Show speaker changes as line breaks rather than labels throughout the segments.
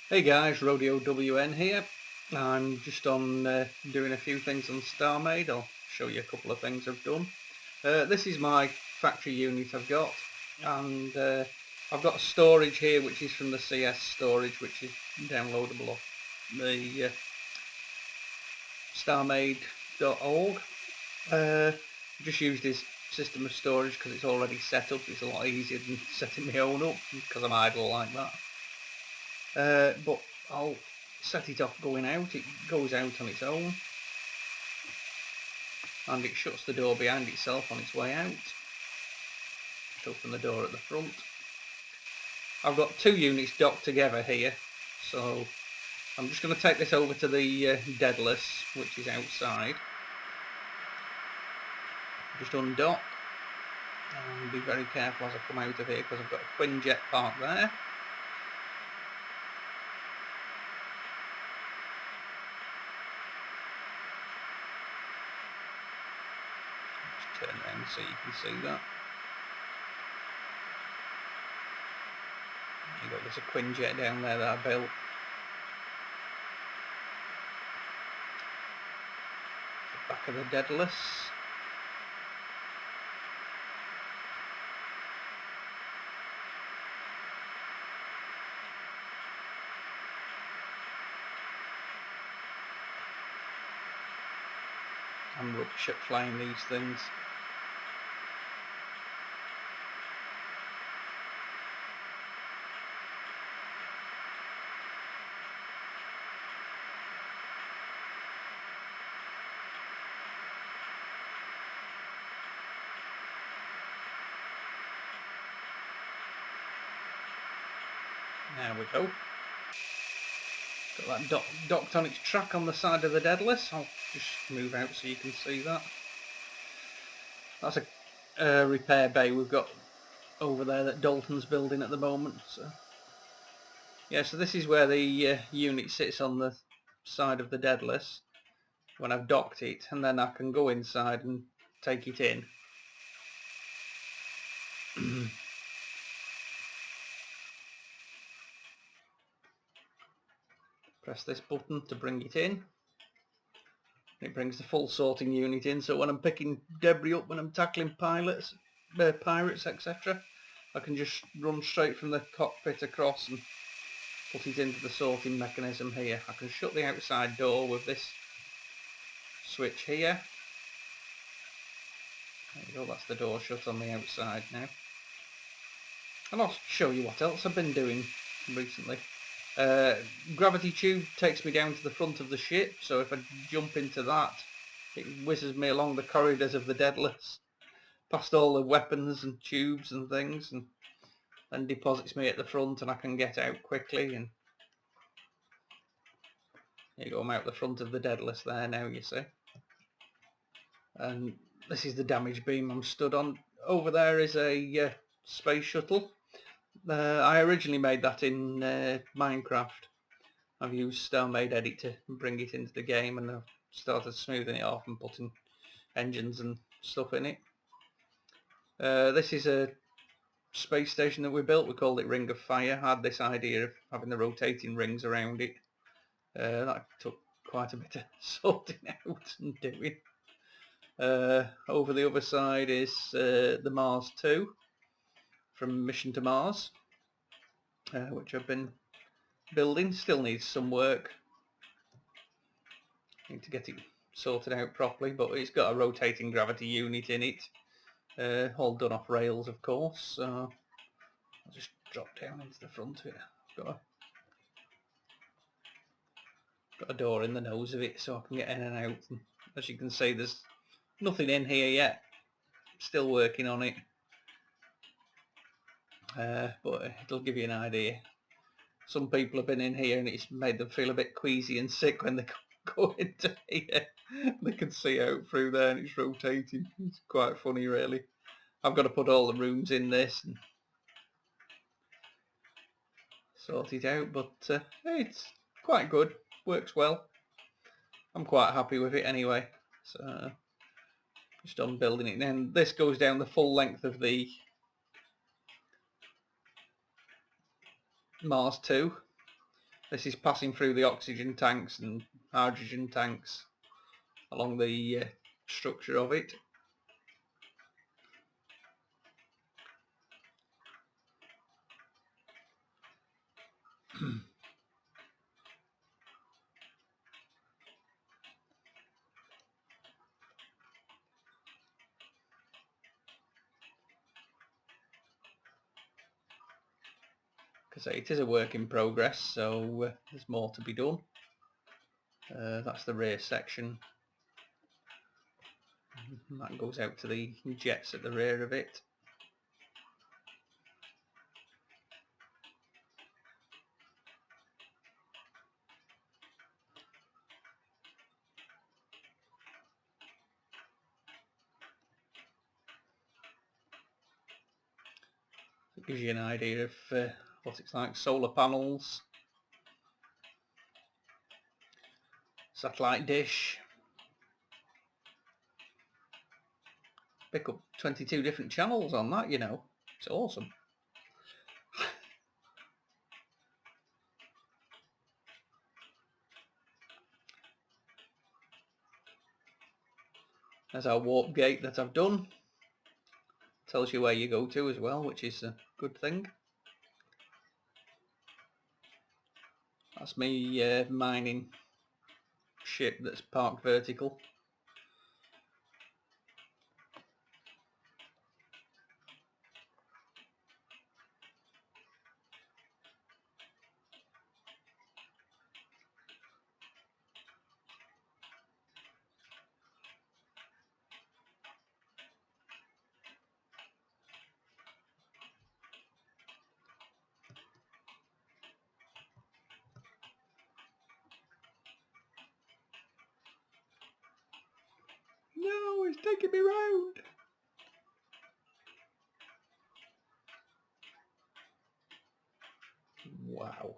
Hey guys, Rodeo WN here. I'm just on doing a few things on Starmade. I'll show you a couple of things I've done. This is my factory unit I've got, and I've got a storage here which is from the CS storage, which is downloadable off the starmade.org. Just used this system of storage because it's already set up. It's a lot easier than setting my own up because I'm idle like that. But I'll set it off going out. It goes out on its own, and it shuts the door behind itself on its way out. Just open the door at the front. I've got two units docked together here, so I'm just going to take this over to the deadless, which is outside. Just undock and be very careful as I come out of here because I've got a Quinjet parked there. Just turn around so you can see that. There's a Quinjet down there that I built. The back of the deadless. I'm rubbish at flying these things. There we go. Got that docked on its track on the side of the deadless. I'll just move out so you can see that. That's a repair bay we've got over there that Dalton's building at the moment. So yeah, so this is where the unit sits on the side of the deadless when I've docked it, and then I can go inside and take it in. Press this button to bring it in. It brings the full sorting unit in, so when I'm picking debris up, when I'm tackling pirates, etc., I can just run straight from the cockpit across and put it into the sorting mechanism here. I can shut the outside door with this switch here. There you go, that's the door shut on the outside now. And I'll show you what else I've been doing recently. Gravity tube takes me down to the front of the ship, so if I jump into that, it whizzes me along the corridors of the deadless, past all the weapons and tubes and things, and then deposits me at the front, and I can get out quickly. And there you go, I'm out the front of the deadless there now, you see. And this is the damage beam I'm stood on. Over there is a space shuttle. I originally made that in Minecraft. I've used Starmade Edit to bring it into the game, and I've started smoothing it off and putting engines and stuff in it. This is a space station that we built. We called it Ring of Fire. I had this idea of having the rotating rings around it. That took quite a bit of sorting out and doing. Over the other side is the Mars 2 from Mission to Mars, which I've been building. Still needs some work. Need to get it sorted out properly, but it's got a rotating gravity unit in it, all done off rails, of course. So I'll just drop down into the front here. Got a door in the nose of it so I can get in and out. And as you can see, there's nothing in here yet. Still working on it, but it'll give you an idea. Some people have been in here and it's made them feel a bit queasy and sick when they go into here. They can see out through there and it's rotating. It's quite funny, really. I've got to put all the rooms in this and sort it out, but it's quite good. Works well. I'm quite happy with it anyway. So just on building it. Then this goes down the full length of the Mars 2. This is passing through the oxygen tanks and hydrogen tanks along the structure of it. Because it is a work in progress, so there's more to be done. That's the rear section. And that goes out to the jets at the rear of it. It gives you an idea of what it's like. Solar panels, satellite dish. Pick up 22 different channels on that, you know. It's awesome. There's our warp gate that I've done. Tells you where you go to as well, which is a good thing. That's me mining ship that's parked vertical. No, it's taking me round. Wow.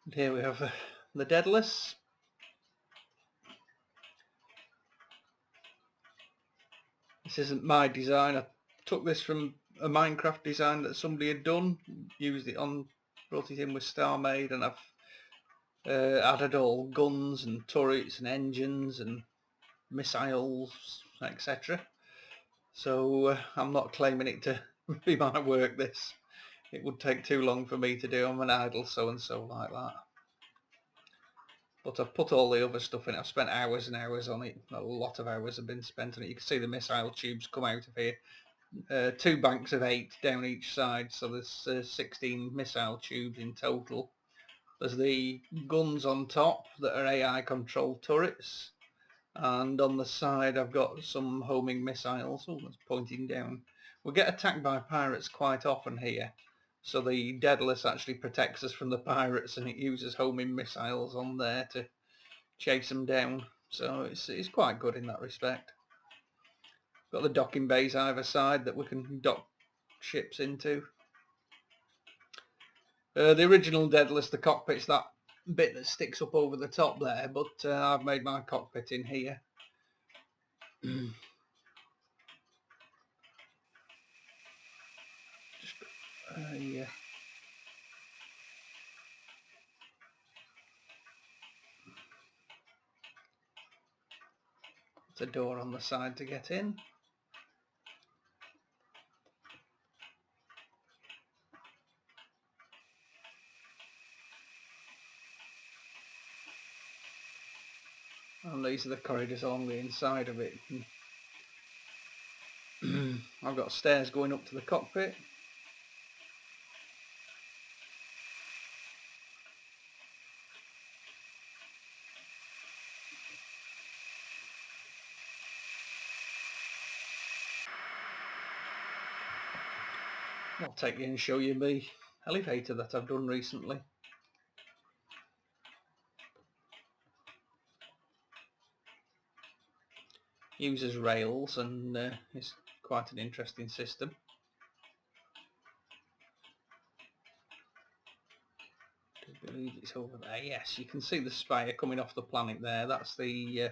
And here we have the Deadless. This isn't my design. I took this from a Minecraft design that somebody had done, used it on, brought it in with Starmade, and I've added all guns and turrets and engines and missiles, etc. So I'm not claiming it to be my work, this. It would take too long for me to do. I'm an idle so-and-so like that. But I've put all the other stuff in it. I've spent hours and hours on it. A lot of hours have been spent on it. You can see the missile tubes come out of here. 2 banks of 8 down each side, so there's 16 missile tubes in total. There's the guns on top that are AI controlled turrets, and on the side I've got some homing missiles. Oh, that's pointing down. We get attacked by pirates quite often here, so the Daedalus actually protects us from the pirates, and it uses homing missiles on there to chase them down. So it's quite good in that respect. Got the docking bays either side that we can dock ships into. The original Daedalus, the cockpit's that bit that sticks up over the top there, but I've made my cockpit in here. Yeah. There's a door on the side to get in. And these are the corridors along the inside of it. I've got stairs going up to the cockpit. I'll take you and show you the elevator that I've done recently. Uses rails and it's quite an interesting system. I believe it's over there. Yes, you can see the spire coming off the planet there. That's the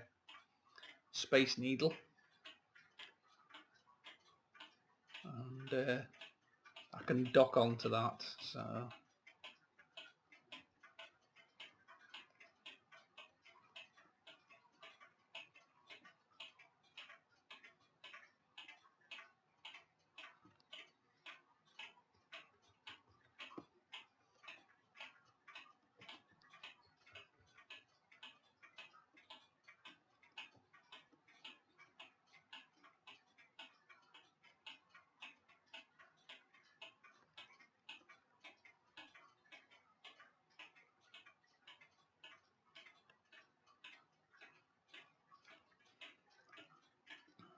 Space Needle. And I can dock onto that, so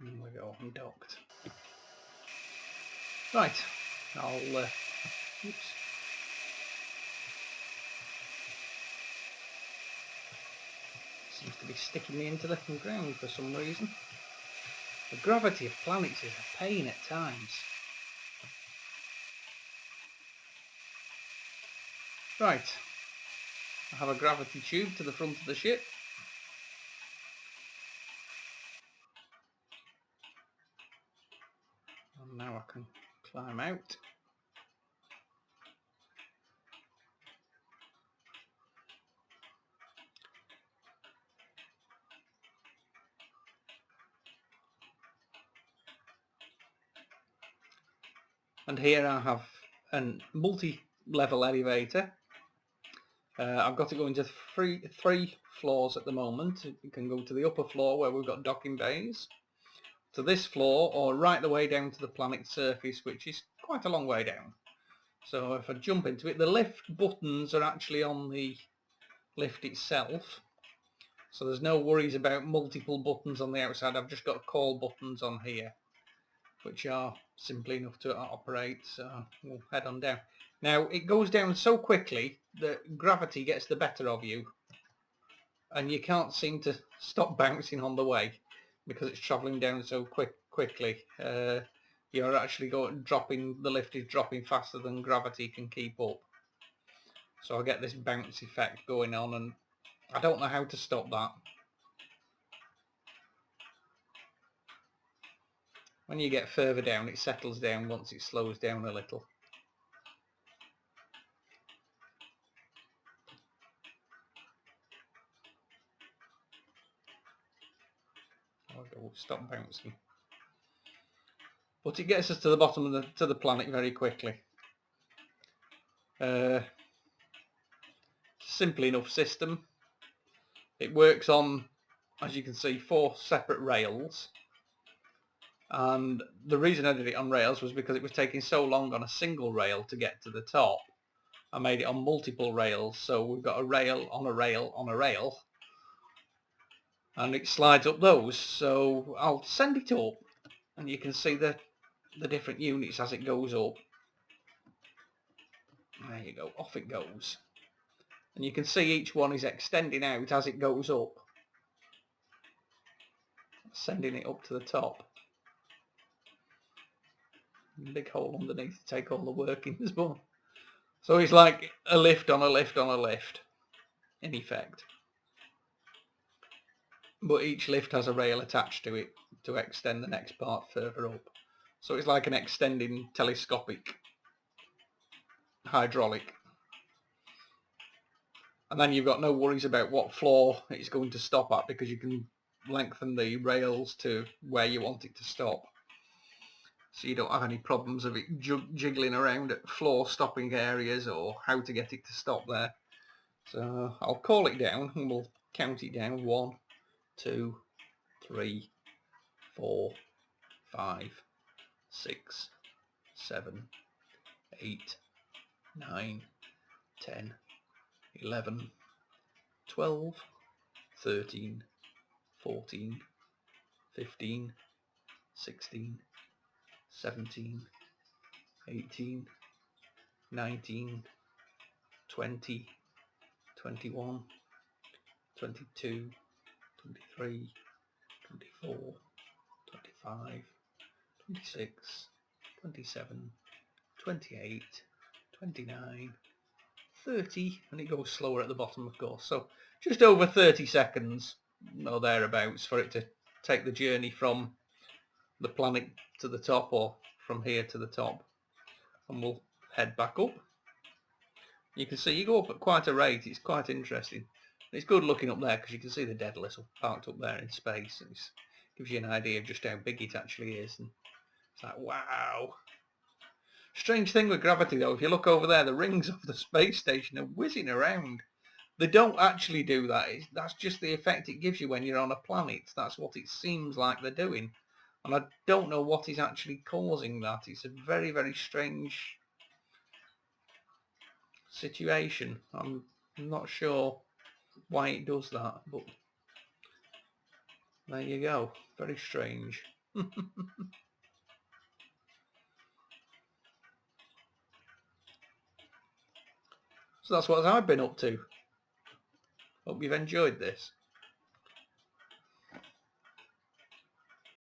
there we go, I'm docked. Right, I'll oops. Seems to be sticking me into the ground for some reason. The gravity of planets is a pain at times. Right, I have a gravity tube to the front of the ship. And now I can climb out. And here I have a multi-level elevator. I've got it going to three floors at the moment. You can go to the upper floor where we've got docking bays, to this floor, or right the way down to the planet's surface, which is quite a long way down. So if I jump into it, the lift buttons are actually on the lift itself. So there's no worries about multiple buttons on the outside. I've just got call buttons on here, which are simply enough to operate. So we'll head on down. Now it goes down so quickly that gravity gets the better of you, and you can't seem to stop bouncing on the way because it's travelling down so quickly. You're actually the lift is dropping faster than gravity can keep up. So I get this bounce effect going on, and I don't know how to stop that. When you get further down, it settles down once it slows down a little. I'll stop bouncing. But it gets us to the bottom of the planet very quickly. Simple enough system. It works on, as you can see, 4 separate rails. And the reason I did it on rails was because it was taking so long on a single rail to get to the top. I made it on multiple rails, so we've got a rail on a rail on a rail, and it slides up those. So I'll send it up, and you can see the different units as it goes up. There you go, off it goes. And you can see each one is extending out as it goes up, sending it up to the top. Big hole underneath to take all the work in as well. So it's like a lift on a lift on a lift, in effect. But each lift has a rail attached to it to extend the next part further up. So it's like an extending telescopic hydraulic. And then you've got no worries about what floor it's going to stop at, because you can lengthen the rails to where you want it to stop. So you don't have any problems of it jiggling around at floor stopping areas or how to get it to stop there. So I'll call it down and we'll count it down. 1, 2, 3, 4, 5, 6, 7, 8, 9, 10, 11, 12, 13, 14, 15, 16, 17, 18, 19, 20, 21, 22, 23, 24, 25, 26, 27, 28, 29, 30, and it goes slower at the bottom, of course. So just over 30 seconds or thereabouts for it to take the journey from the planet to the top, or from here to the top. And we'll head back up. You can see you go up at quite a rate. It's quite interesting. It's good looking up there because you can see the Daedalus parked up there in space, and it gives you an idea of just how big it actually is. And it's like, wow. Strange thing with gravity though, if you look over there, the rings of the space station are whizzing around. They don't actually do that. That's just the effect it gives you when you're on a planet. That's what it seems like they're doing. And I don't know what is actually causing that. It's a very, very strange situation. I'm not sure why it does that, but there you go. Very strange. So that's what I've been up to. Hope you've enjoyed this.